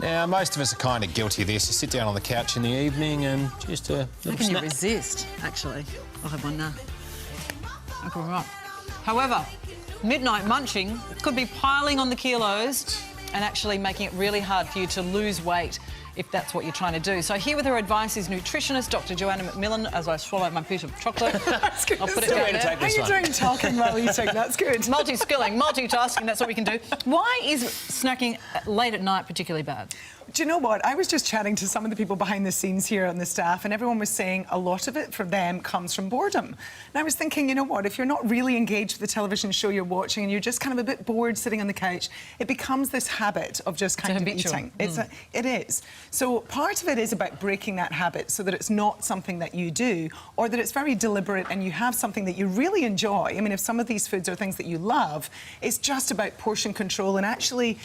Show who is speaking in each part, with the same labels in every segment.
Speaker 1: Now, most of us are kind of guilty of this. You sit down on the couch in the evening and just a little
Speaker 2: How can you
Speaker 1: snack.
Speaker 2: resist, actually? I'll have one now. Okay, right. However, midnight munching could be piling on the kilos and actually making it really hard for you to lose weight if that's what you're trying to do. So here with her advice is nutritionist Dr. Joanna McMillan. As I swallow my piece of chocolate, I'll put it down there.
Speaker 3: How are you doing talking while eating? That's good.
Speaker 2: Multi-skilling, multitasking, that's what we can do. Why is snacking late at night particularly bad?
Speaker 3: Do you know what? I was just chatting to some of the people behind the scenes here on the staff, and everyone was saying a lot of it for them comes from boredom. And I was thinking, you know what? If you're not really engaged with the television show you're watching and you're just kind of a bit bored sitting on the couch, it becomes this habit of just kind of eating. It is. So part of it is about breaking that habit so that it's not something that you do, or that it's very deliberate and you have something that you really enjoy. I mean, if some of these foods are things that you love, it's just about portion control and actually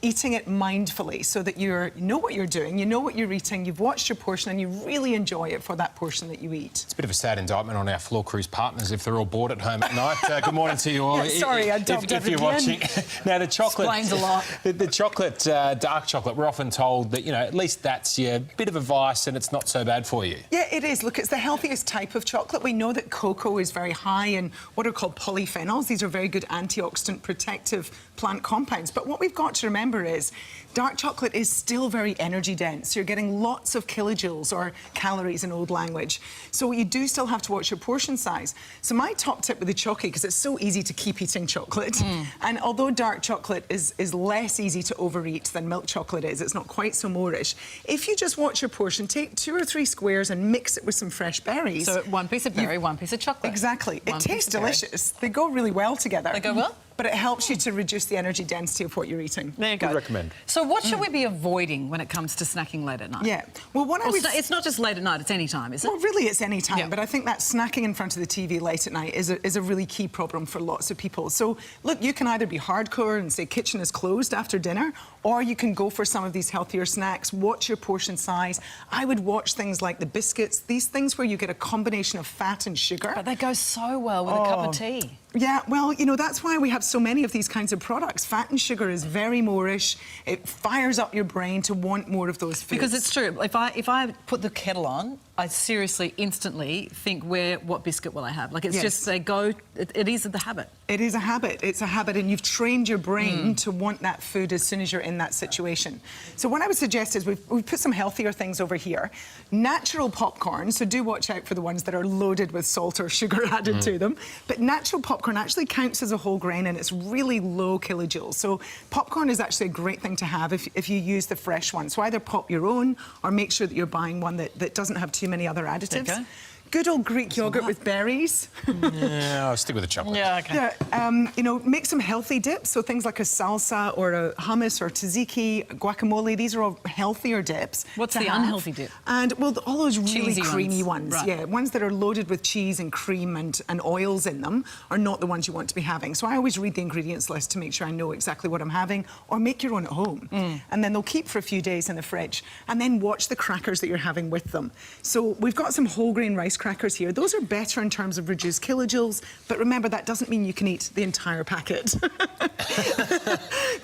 Speaker 3: eating it mindfully so that you know what you're doing, you know what you're eating, you've watched your portion and you really enjoy it for that portion that you eat.
Speaker 1: It's a bit of a sad indictment on our floor cruise partners if they're all bored at home at night. Good morning to you all.
Speaker 3: Yeah, sorry, I dubbed
Speaker 1: if you're watching. Now, the chocolate...
Speaker 2: Explains a lot.
Speaker 1: The chocolate, dark chocolate, we're often told that, you know, at least that's your bit of a vice and it's not so bad for you.
Speaker 3: Yeah, it is. Look, it's the healthiest type of chocolate. We know that cocoa is very high in what are called polyphenols. These are very good antioxidant protective plant compounds. But what we've got to remember is dark chocolate is still very energy dense. You're getting lots of kilojoules, or calories in old language. So you do still have to watch your portion size. So my top tip with the chocolate, because it's so easy to keep eating chocolate, and although dark chocolate is less easy to overeat than milk chocolate is, it's not quite so moreish, if you just watch your portion, take 2 or 3 squares and mix it with some fresh berries.
Speaker 2: So one piece of berry, one piece of chocolate.
Speaker 3: Exactly. It tastes delicious. They go really well together.
Speaker 2: They go well?
Speaker 3: But it helps you to reduce the energy density of what you're eating.
Speaker 2: There you go.
Speaker 1: Would recommend.
Speaker 2: So what should we be avoiding when it comes to snacking late at night?
Speaker 3: Yeah. Well, what I would...
Speaker 2: It's not just late at night, it's any time, is it?
Speaker 3: Well, really, it's any time.
Speaker 2: Yeah.
Speaker 3: But I think that snacking in front of the TV late at night is a really key problem for lots of people. So, look, you can either be hardcore and say kitchen is closed after dinner, or you can go for some of these healthier snacks, watch your portion size. I would watch things like the biscuits, these things where you get a combination of fat and sugar.
Speaker 2: But they go so well with a cup of tea.
Speaker 3: Yeah, well, you know, that's why we have so many of these kinds of products. Fat and sugar is very moreish. It fires up your brain to want more of those foods.
Speaker 2: Because it's true. If I put the kettle on, I seriously, instantly think, what biscuit will I have? Like, it's just, they go, it is the habit.
Speaker 3: It is a habit. It's a habit, and you've trained your brain to want that food as soon as you're in that situation. So what I would suggest is we've put some healthier things over here. Natural popcorn, so do watch out for the ones that are loaded with salt or sugar added to them. But natural popcorn actually counts as a whole grain, and it's really low kilojoules. So popcorn is actually a great thing to have if you use the fresh one. So either pop your own or make sure that you're buying one that doesn't have too many other additives.
Speaker 2: Okay.
Speaker 3: Good old Greek yogurt with berries.
Speaker 1: Yeah, I'll stick with the chocolate.
Speaker 2: Yeah, okay.
Speaker 3: Yeah, you know, make some healthy dips, so things like a salsa or a hummus or tzatziki, guacamole. These are all healthier dips.
Speaker 2: What's the unhealthy dip?
Speaker 3: And, well, all those really
Speaker 2: Cheesy
Speaker 3: creamy ones.
Speaker 2: Right.
Speaker 3: Yeah, ones that are loaded with cheese and cream and oils in them are not the ones you want to be having. So I always read the ingredients list to make sure I know exactly what I'm having, or make your own at home. And then they'll keep for a few days in the fridge. And then watch the crackers that you're having with them. So we've got some whole grain rice crackers here. Those are better in terms of reduced kilojoules, but remember, that doesn't mean you can eat the entire packet.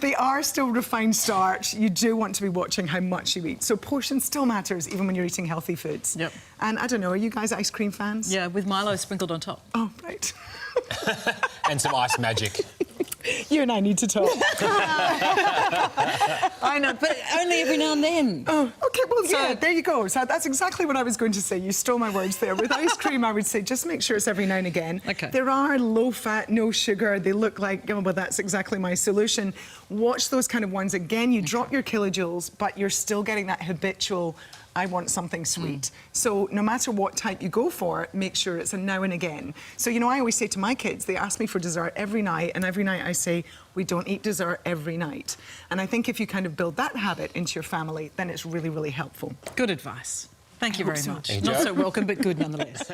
Speaker 3: They are still refined starch. You do want to be watching how much you eat. So portion still matters, even when you're eating healthy foods.
Speaker 2: Yep.
Speaker 3: And I don't know, are you guys ice cream fans?
Speaker 2: Yeah, with Milo sprinkled on top.
Speaker 3: Oh, right.
Speaker 1: And some ice magic.
Speaker 3: You and I need to talk.
Speaker 2: I know, but only every now and then.
Speaker 3: Oh, OK, well, yeah,
Speaker 2: So-
Speaker 3: there you go. So that's exactly what I was going to say. You stole my words there. With ice cream, I would say just make sure it's every now and again.
Speaker 2: OK.
Speaker 3: There are low fat, no sugar. They look like, oh, well, that's exactly my solution. Watch those kind of ones. Again, you drop your kilojoules, but you're still getting that habitual, I want something sweet. So no matter what type you go for, make sure it's a now and again. So, you know, I always say to my kids, they ask me for dessert every night, and every night I say, we don't eat dessert every night. And I think if you kind of build that habit into your family, then it's really, really helpful.
Speaker 2: Good advice. Thank you very
Speaker 3: so.
Speaker 2: much.
Speaker 1: Hey,
Speaker 2: Not
Speaker 1: Joe.
Speaker 2: so welcome, but good nonetheless.